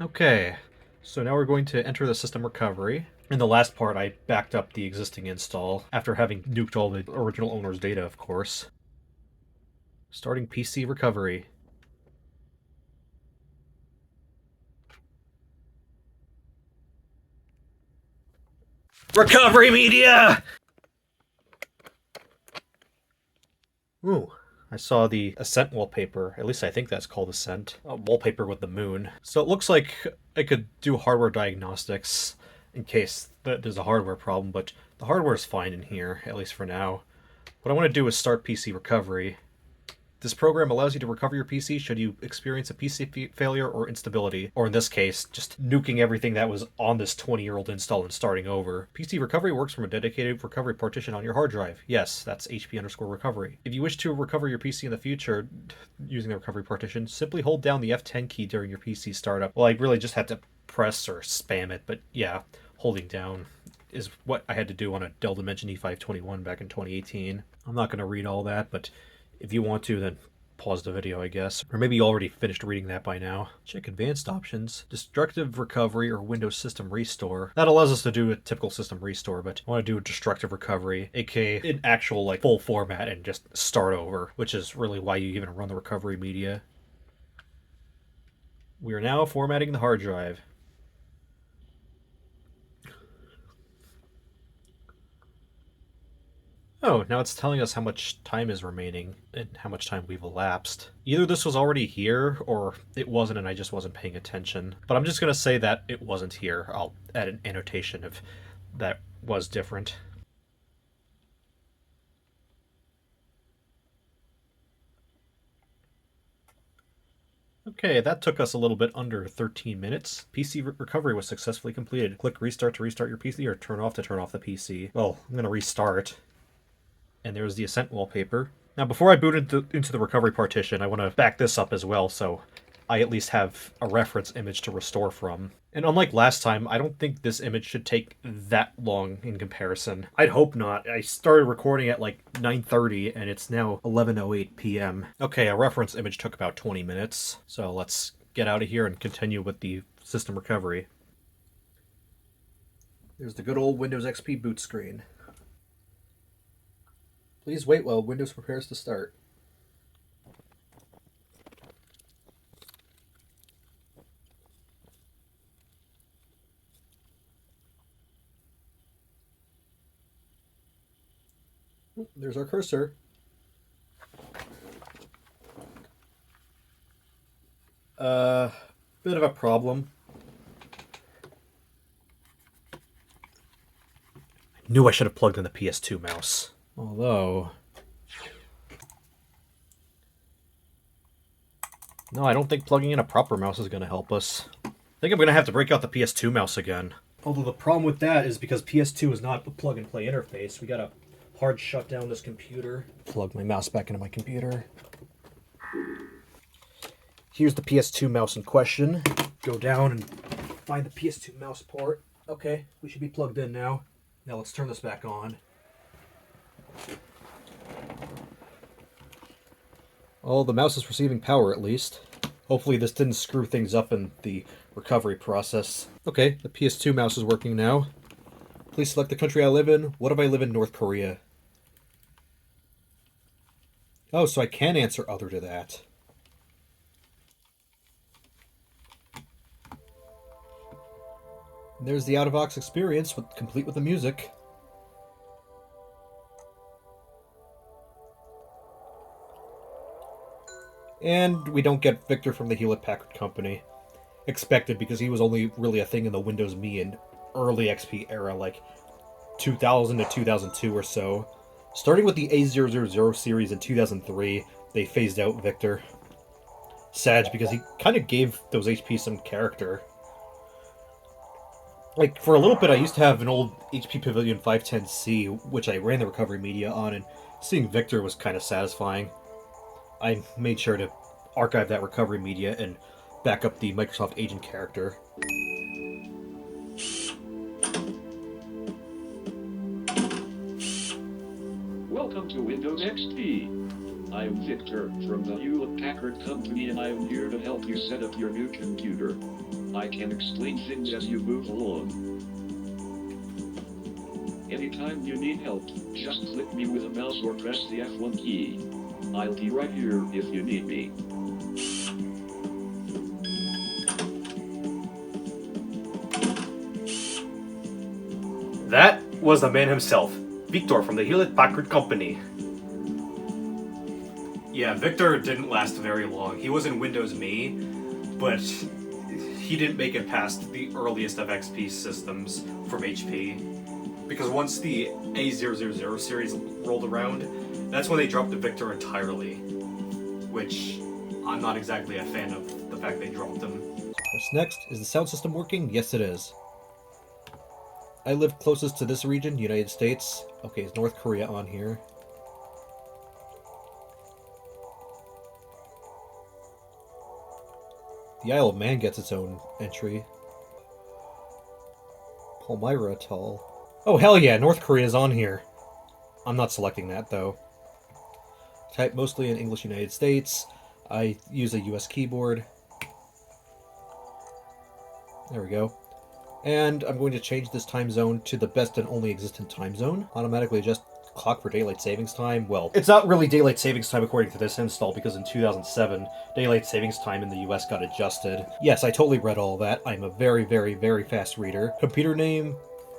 Okay, so now we're going to enter the system recovery. In the last part, I backed up the existing install, after having nuked all the original owner's data, of course. Starting PC recovery. Recovery media! Ooh, I saw the Ascent wallpaper. At least I think that's called Ascent. A wallpaper with the moon. So it looks like I could do hardware diagnostics in case there's a hardware problem, but the hardware is fine in here, at least for now. What I want to do is start PC recovery. This program allows you to recover your PC should you experience a PC failure or instability, or in this case, just nuking everything that was on this 20-year-old install and starting over. PC recovery works from a dedicated recovery partition on your hard drive. Yes, that's HP_recovery. If you wish to recover your PC in the future using the recovery partition, simply hold down the F10 key during your PC startup. Well, I really just had to press or spam it, but yeah, holding down is what I had to do on a Dell Dimension E521 back in 2018. I'm not going to read all that, but if you want to, then pause the video, I guess. Or maybe you already finished reading that by now. Check advanced options. Destructive recovery or Windows System Restore. That allows us to do a typical system restore, but I want to do a destructive recovery, aka an actual like full format and just start over, which is really why you even run the recovery media. We are now formatting the hard drive. Oh, now it's telling us how much time is remaining and how much time we've elapsed. Either this was already here, or it wasn't and I just wasn't paying attention. But I'm just going to say that it wasn't here. I'll add an annotation if that was different. Okay, that took us a little bit under 13 minutes. PC recovery was successfully completed. Click restart to restart your PC or turn off to turn off the PC. Well, I'm going to restart. And there's the Ascent wallpaper. Now, before I boot into the recovery partition, I want to back this up as well, so I at least have a reference image to restore from. And unlike last time, I don't think this image should take that long in comparison. I'd hope not. I started recording at like 9:30, and it's now 11:08 p.m. Okay, a reference image took about 20 minutes, so let's get out of here and continue with the system recovery. There's the good old Windows XP boot screen. Please wait while Windows prepares to start. There's our cursor. Bit of a problem. I knew I should have plugged in the PS2 mouse. Although... no, I don't think plugging in a proper mouse is going to help us. I think I'm going to have to break out the PS2 mouse again. Although the problem with that is because PS2 is not a plug-and-play interface, we gotta hard shut down this computer. Plug my mouse back into my computer. Here's the PS2 mouse in question. Go down and find the PS2 mouse port. Okay, we should be plugged in now. Now let's turn this back on. Oh, the mouse is receiving power at least. Hopefully this didn't screw things up in the recovery process. Okay, the PS2 mouse is working now. Please select the country I live in. What if I live in North Korea? Oh, so I can answer other to that. And there's the out-of-box experience, complete with the music. And we don't get Victor from the Hewlett-Packard Company. Expected, because he was only really a thing in the Windows Me and early XP era, like 2000 to 2002 or so. Starting with the A000 series in 2003, they phased out Victor. Sad, because he kind of gave those HP some character. Like, for a little bit, I used to have an old HP Pavilion 510C, which I ran the recovery media on, and seeing Victor was kind of satisfying. I made sure to archive that recovery media and back up the Microsoft Agent character. Welcome to Windows XP. I'm Victor from the Hewlett-Packard Company, and I'm here to help you set up your new computer. I can explain things as you move along. Anytime you need help, just click me with a mouse or press the F1 key. I'll be right here if you need me. That was the man himself, Victor from the Hewlett-Packard Company. Yeah, Victor didn't last very long. He was in Windows Me, but he didn't make it past the earliest of XP systems from HP. Because once the A000 series rolled around, that's when they dropped the Victor entirely. Which, I'm not exactly a fan of the fact they dropped him. What's next? Is the sound system working? Yes, it is. I live closest to this region, United States. Okay, is North Korea on here? The Isle of Man gets its own entry. Palmyra Atoll. Oh, hell yeah, North Korea's on here. I'm not selecting that, though. Type mostly in English United States. I use a US keyboard. There we go. And I'm going to change this time zone to the best and only existent time zone. Automatically adjust clock for daylight savings time. Well, it's not really daylight savings time according to this install, because in 2007, daylight savings time in the US got adjusted. Yes, I totally read all that. I'm a very, very, very fast reader. Computer name,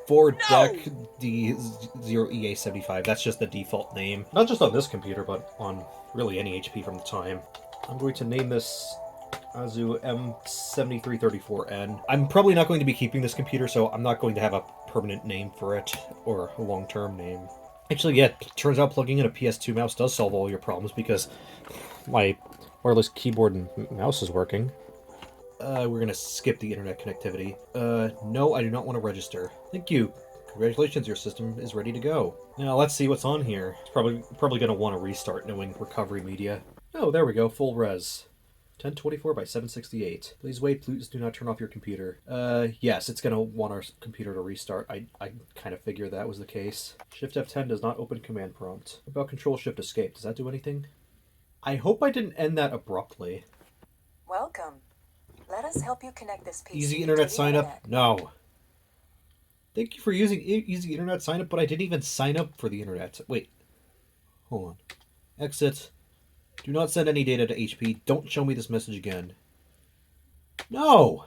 4DEC D0EA75. That's just the default name. Not just on this computer, but on really any HP from the time. I'm going to name this Azu M7334n. I'm probably not going to be keeping this computer, so I'm not going to have a permanent name for it, or a long-term name. Actually, yeah, it turns out plugging in a PS2 mouse does solve all your problems, because my wireless keyboard and mouse is working. We're going to skip the internet connectivity. No, I do not want to register. Thank you. Congratulations, your system is ready to go. Now, let's see what's on here. It's probably going to want to restart, knowing recovery media. Oh, there we go, full res. 1024 by 768. Please wait, please do not turn off your computer. Yes, it's gonna want our computer to restart. I kind of figured that was the case. Shift F10 does not open command prompt. What about Control Shift Escape? Does that do anything? I hope I didn't end that abruptly. Welcome. Let us help you connect this PC Easy internet to the sign up? internet. No. Thank you for using easy internet sign up, but I didn't even sign up for the internet. Wait. Hold on. Exit. Do not send any data to HP. Don't show me this message again. No!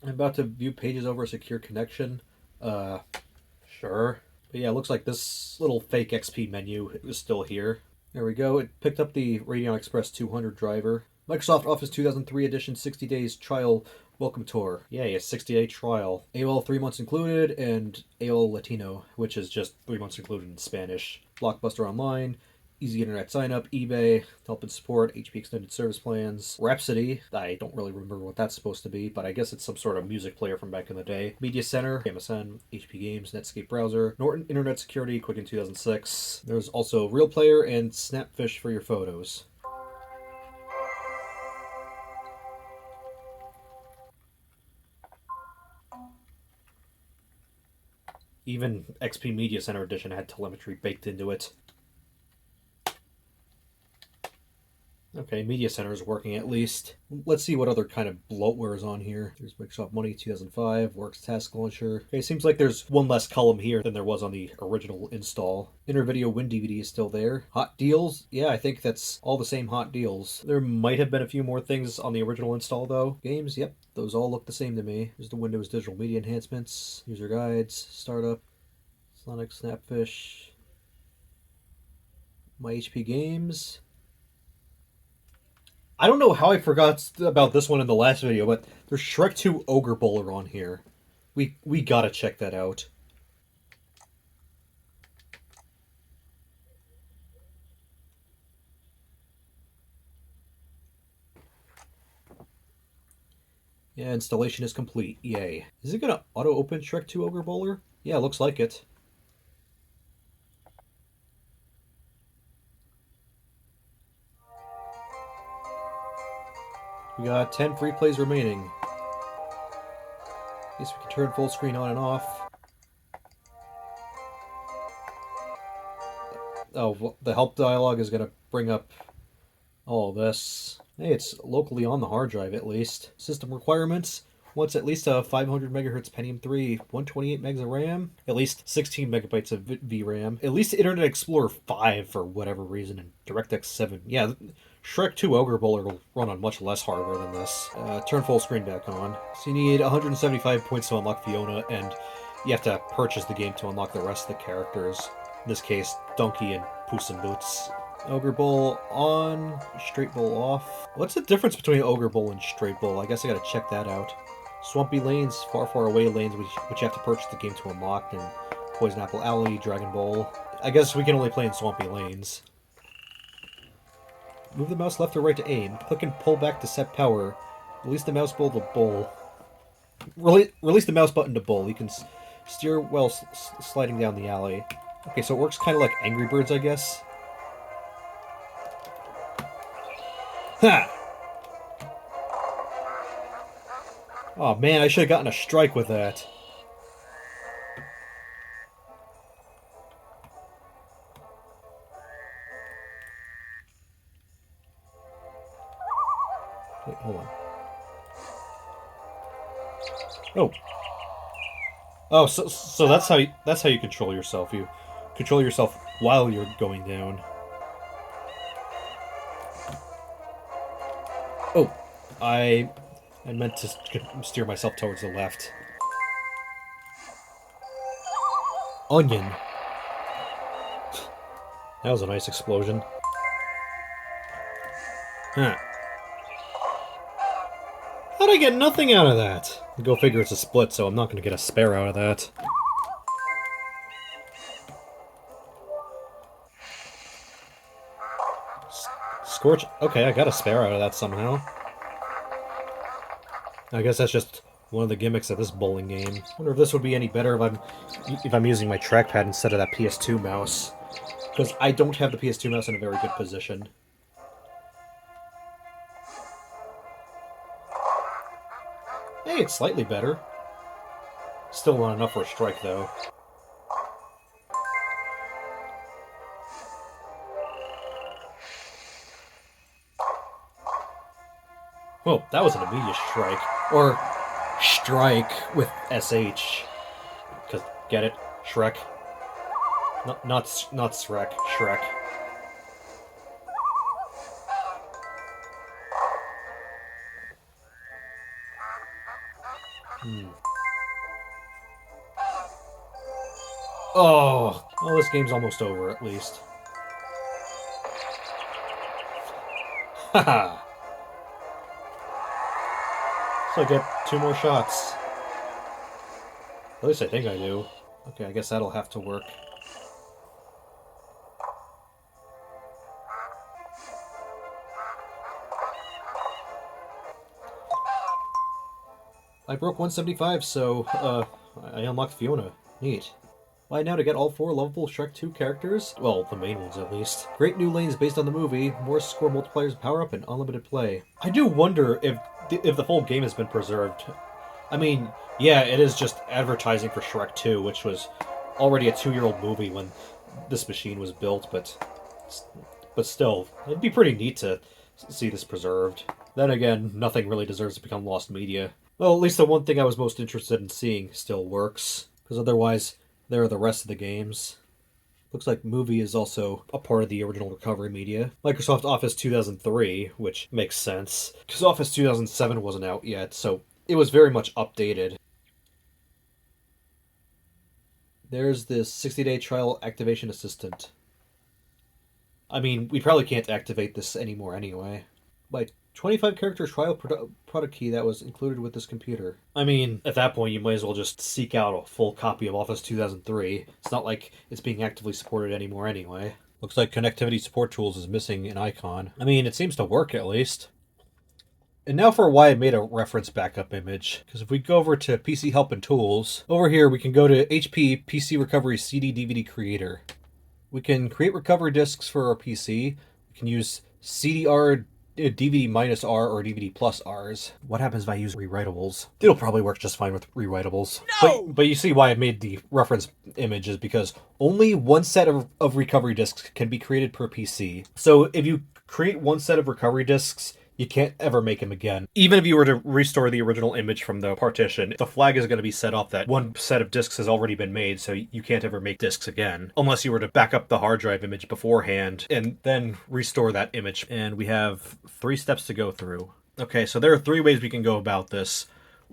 I'm about to view pages over a secure connection. Sure. But yeah, it looks like this little fake XP menu is still here. There we go. It picked up the Radeon Express 200 driver. Microsoft Office 2003 edition 60 days trial welcome tour. Yay, a 60-day trial. AOL 3 months included, and AOL Latino, which is just 3 months included in Spanish. Blockbuster Online, easy internet sign up, eBay, help and support, HP extended service plans, Rhapsody. I don't really remember what that's supposed to be, but I guess it's some sort of music player from back in the day. Media Center, MSN, HP Games, Netscape Browser, Norton Internet Security, Quicken 2006. There's also Real Player and Snapfish for your photos. Even XP Media Center Edition had telemetry baked into it. Okay, Media Center is working at least. Let's see what other kind of bloatware is on here. There's Microsoft Money 2005, Works Task Launcher. Okay, seems like there's one less column here than there was on the original install. InterVideo WinDVD is still there. Hot deals? Yeah, I think that's all the same hot deals. There might have been a few more things on the original install though. Games? Yep, those all look the same to me. There's the Windows Digital Media Enhancements, User Guides, Startup, Sonic Snapfish, My HP Games. I don't know how I forgot about this one in the last video, but there's Shrek 2 Ogre Bowler on here. We gotta check that out. Yeah, installation is complete. Yay. Is it gonna auto-open Shrek 2 Ogre Bowler? Yeah, looks like it. We got 10 free plays remaining. Guess we can turn full screen on and off. Oh, the help dialog is gonna bring up all this. Hey, it's locally on the hard drive at least. System requirements. Wants at least a 500 megahertz Pentium 3, 128 megs of RAM, at least 16 megabytes of VRAM, at least Internet Explorer 5 for whatever reason, and DirectX 7. Yeah, Shrek 2 Ogre Bowler will run on much less hardware than this. Turn full screen back on. So you need 175 points to unlock Fiona, and you have to purchase the game to unlock the rest of the characters. In this case, Donkey and Puss in Boots. Ogre Bowl on, Straight Bowl off. What's the difference between Ogre Bowl and Straight Bowl? I guess I gotta check that out. Swampy lanes, far, far away lanes, which you have to purchase the game to unlock, and Poison Apple Alley, Dragon Bowl. I guess we can only play in swampy lanes. Move the mouse left or right to aim. Click and pull back to set power. Release the mouse button to bowl. Release the mouse button to bowl. You can steer while sliding down the alley. Okay, so it works kind of like Angry Birds, I guess. Ha! Oh man, I should have gotten a strike with that. Wait, hold on. Oh. Oh, so that's how you control yourself. You control yourself while you're going down. Oh, I meant to steer myself towards the left. Onion. That was a nice explosion. Huh. How'd I get nothing out of that? Go figure it's a split, so I'm not going to get a spare out of that. Scorch. Okay, I got a spare out of that somehow. I guess that's just one of the gimmicks of this bowling game. I wonder if this would be any better if I'm using my trackpad instead of that PS2 mouse. Because I don't have the PS2 mouse in a very good position. Hey, it's slightly better. Still not enough for a strike, though. Well, that was an immediate strike. Or strike with SH. Cause get it? Shrek. Not Shrek. Shrek. Oh, well, this game's almost over, at least. Haha. So I get 2 more shots. At least I think I do. Okay, I guess that'll have to work. I broke 175, so, I unlocked Fiona. Neat. Why now to get all 4 lovable Shrek 2 characters? Well, the main ones at least. Great new lanes based on the movie, more score multipliers, power up, and unlimited play. I do wonder if the full game has been preserved. I mean, yeah, it is just advertising for Shrek 2, which was already a 2-year-old movie when this machine was built, but still, it'd be pretty neat to see this preserved. Then again, nothing really deserves to become lost media. Well, at least the one thing I was most interested in seeing still works, because otherwise, there are the rest of the games. Looks like movie is also a part of the original recovery media. Microsoft Office 2003, which makes sense, because Office 2007 wasn't out yet, so it was very much updated. There's this 60-day trial activation assistant. I mean, we probably can't activate this anymore anyway. My 25-character trial product key that was included with this computer. I mean, at that point, you might as well just seek out a full copy of Office 2003. It's not like it's being actively supported anymore anyway. Looks like Connectivity Support Tools is missing an icon. I mean, it seems to work at least. And now for why I made a reference backup image. Because if we go over to PC Help and Tools, over here we can go to HP PC Recovery CD DVD Creator. We can create recovery disks for our PC. We can use CDR DVD minus R or DVD plus Rs. What happens if I use rewritables? It'll probably work just fine with rewritables. No! But you see why I made the reference image is because only one set of recovery disks can be created per PC. So if you create one set of recovery disks, you can't ever make them again. Even if you were to restore the original image from the partition, the flag is going to be set off that one set of disks has already been made, so you can't ever make disks again. Unless you were to back up the hard drive image beforehand and then restore that image. And we have 3 steps to go through. Okay, so there are 3 ways we can go about this.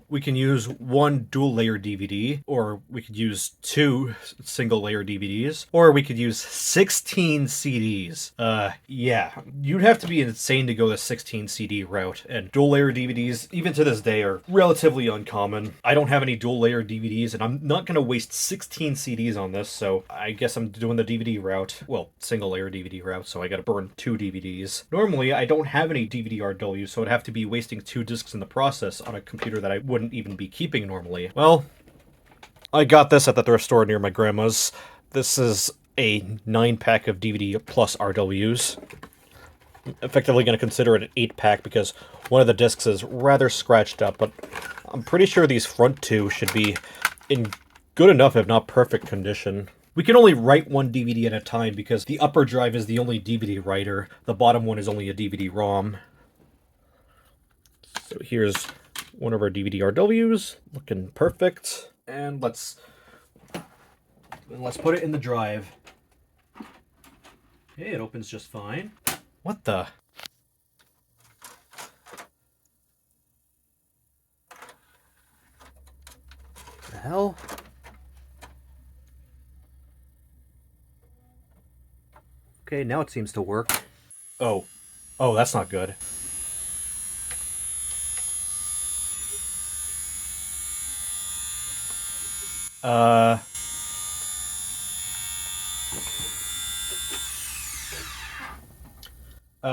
We can use one dual layer DVD, or we could use 2 single layer DVDs, or we could use 16 CDs. Yeah, you'd have to be insane to go the 16 CD route, and dual layer DVDs, even to this day, are relatively uncommon. I don't have any dual layer DVDs, and I'm not going to waste 16 CDs on this, so I guess I'm doing the DVD route. Well, single layer DVD route, so I gotta burn 2 DVDs. Normally, I don't have any DVD-RW, so I'd have to be wasting 2 discs in the process on a computer that I wouldn't even be keeping normally. Well, I got this at the thrift store near my grandma's. This is a 9-pack of DVD plus RWs. I'm effectively going to consider it an 8-pack because one of the discs is rather scratched up, but I'm pretty sure these front 2 should be in good enough, if not perfect condition. We can only write one DVD at a time because the upper drive is the only DVD writer. The bottom one is only a DVD-ROM. So here's one of our DVD-RWs, looking perfect. And let's put it in the drive. Hey, it opens just fine. What the? The hell? Okay, now it seems to work. Oh, that's not good.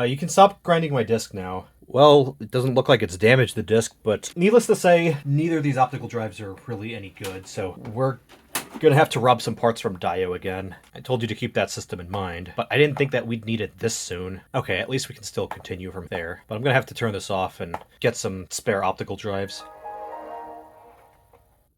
You can stop grinding my disc now. Well, it doesn't look like it's damaged the disc, but needless to say, neither of these optical drives are really any good, so we're gonna have to rob some parts from Dio again. I told you to keep that system in mind, but I didn't think that we'd need it this soon. Okay, at least we can still continue from there, but I'm gonna have to turn this off and get some spare optical drives.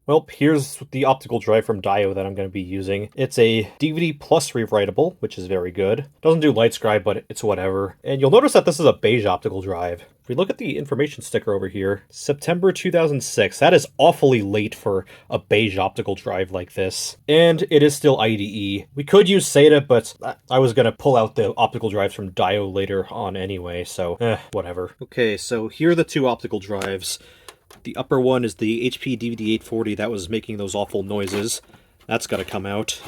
Well, here's the optical drive from Dio that I'm going to be using. It's a DVD plus rewritable, which is very good. Doesn't do light scribe, but it's whatever. And you'll notice that this is a beige optical drive. If we look at the information sticker over here, September 2006, that is awfully late for a beige optical drive like this. And it is still IDE. We could use SATA, but I was going to pull out the optical drives from Dio later on anyway, so whatever. Okay, so here are the 2 optical drives. The upper one is the HP DVD-840 that was making those awful noises. That's got to come out.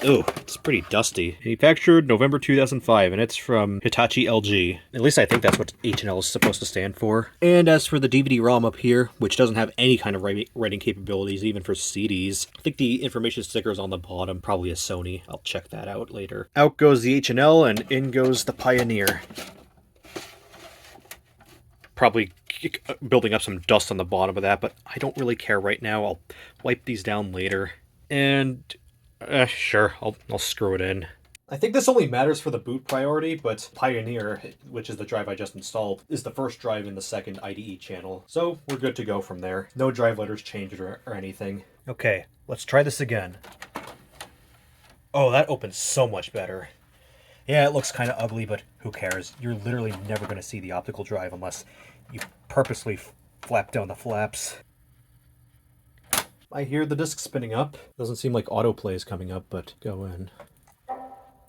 Oh, it's pretty dusty. Manufactured November 2005, and it's from Hitachi LG. At least I think that's what H&L is supposed to stand for. And as for the DVD-ROM up here, which doesn't have any kind of writing capabilities, even for CDs, I think the information sticker is on the bottom, probably a Sony. I'll check that out later. Out goes the H&L, and in goes the Pioneer. Probably building up some dust on the bottom of that, but I don't really care right now. I'll wipe these down later. And sure, I'll screw it in. I think this only matters for the boot priority, but Pioneer, which is the drive I just installed, is the first drive in the second IDE channel. So we're good to go from there. No drive letters changed or anything. Okay, let's try this again. Oh, that opens so much better. Yeah, it looks kind of ugly, but who cares? You're literally never going to see the optical drive unless you purposely flap down the flaps. I hear the disc spinning up. Doesn't seem like autoplay is coming up, but go in.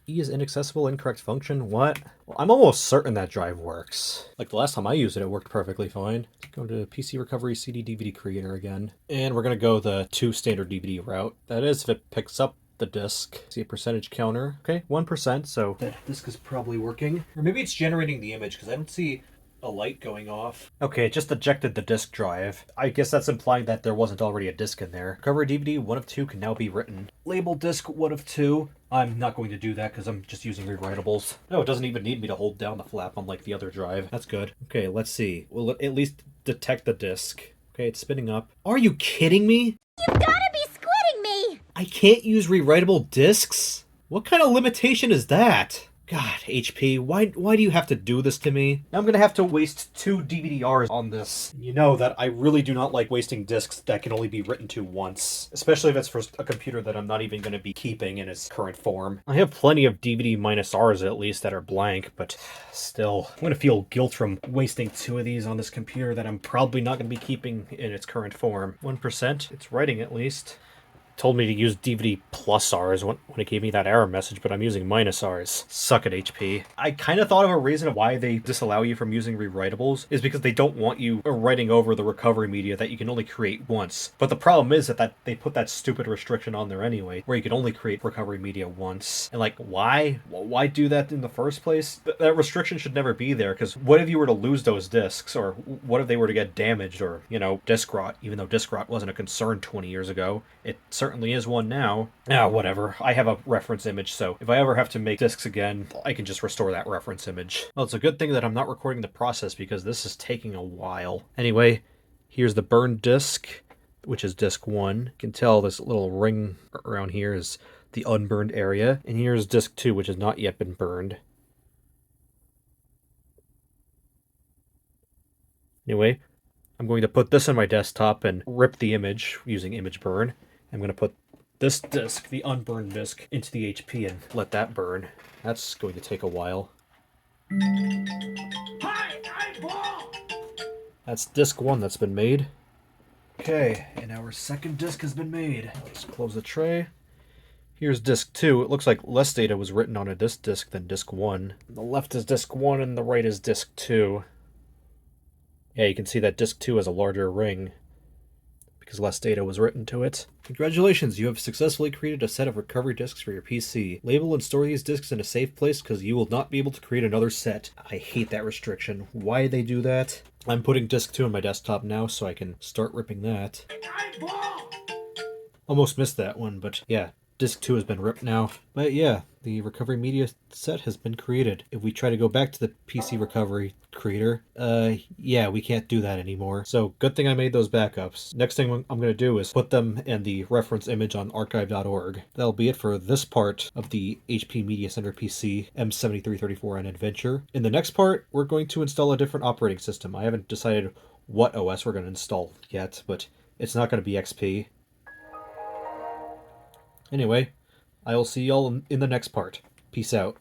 E is inaccessible, incorrect function. What? Well, I'm almost certain that drive works. Like the last time I used it, it worked perfectly fine. Go to PC Recovery CD DVD Creator again. And we're going to go the 2 standard DVD route. That is, if it picks up the disc. See a percentage counter. Okay, 1%, so that disc is probably working. Or maybe it's generating the image, because I don't see a light going off. Okay, it just ejected the disk drive. I guess that's implying that there wasn't already a disk in there. Recovery DVD 1 of 2 can now be written. Label disk 1 of 2. I'm not going to do that because I'm just using rewritables. No, it doesn't even need me to hold down the flap unlike the other drive. That's good. Okay, let's see. Will it at least detect the disk? Okay, it's spinning up. Are you kidding me? You gotta be squidding me! I can't use rewritable disks? What kind of limitation is that? God, HP, why do you have to do this to me? Now I'm gonna have to waste 2 DVD-Rs on this. You know that I really do not like wasting discs that can only be written to once, especially if it's for a computer that I'm not even gonna be keeping in its current form. I have plenty of DVD-Rs at least that are blank, but still, I'm gonna feel guilt from wasting 2 of these on this computer that I'm probably not gonna be keeping in its current form. 1%, it's writing at least. Told me to use DVD plus Rs when it gave me that error message, but I'm using minus Rs. Suck it, HP. I kind of thought of a reason why they disallow you from using rewritables is because they don't want you writing over the recovery media that you can only create once. But the problem is that they put that stupid restriction on there anyway, where you can only create recovery media once. And like, why? Why do that in the first place? That restriction should never be there, because what if you were to lose those discs, or what if they were to get damaged, or, you know, disk rot, even though disk rot wasn't a concern 20 years ago. It certainly is one now. Ah, whatever. I have a reference image, so if I ever have to make discs again, I can just restore that reference image. Well, it's a good thing that I'm not recording the process because this is taking a while. Anyway, here's the burned disc, which is disc 1. You can tell this little ring around here is the unburned area. And here's disc 2, which has not yet been burned. Anyway, I'm going to put this on my desktop and rip the image using image burn. I'm going to put this disc, the unburned disc, into the HP and let that burn. That's going to take a while. That's disc 1 that's been made. Okay, and our second disc has been made. Let's close the tray. Here's disc 2. It looks like less data was written onto this disc than disc 1. The left is disc 1 and the right is disc 2. Yeah, you can see that disc 2 has a larger ring because less data was written to it. Congratulations, you have successfully created a set of recovery disks for your PC. Label and store these disks in a safe place because you will not be able to create another set. I hate that restriction. Why they do that? I'm putting disk 2 on my desktop now so I can start ripping that. Almost missed that one, but yeah. Disk 2 has been ripped now. But yeah, the recovery media set has been created. If we try to go back to the PC recovery creator, yeah, we can't do that anymore. So good thing I made those backups. Next thing I'm going to do is put them in the reference image on archive.org. That'll be it for this part of the HP Media Center PC M7334n adventure. In the next part, we're going to install a different operating system. I haven't decided what OS we're going to install yet, but it's not going to be XP. Anyway, I will see y'all in the next part. Peace out.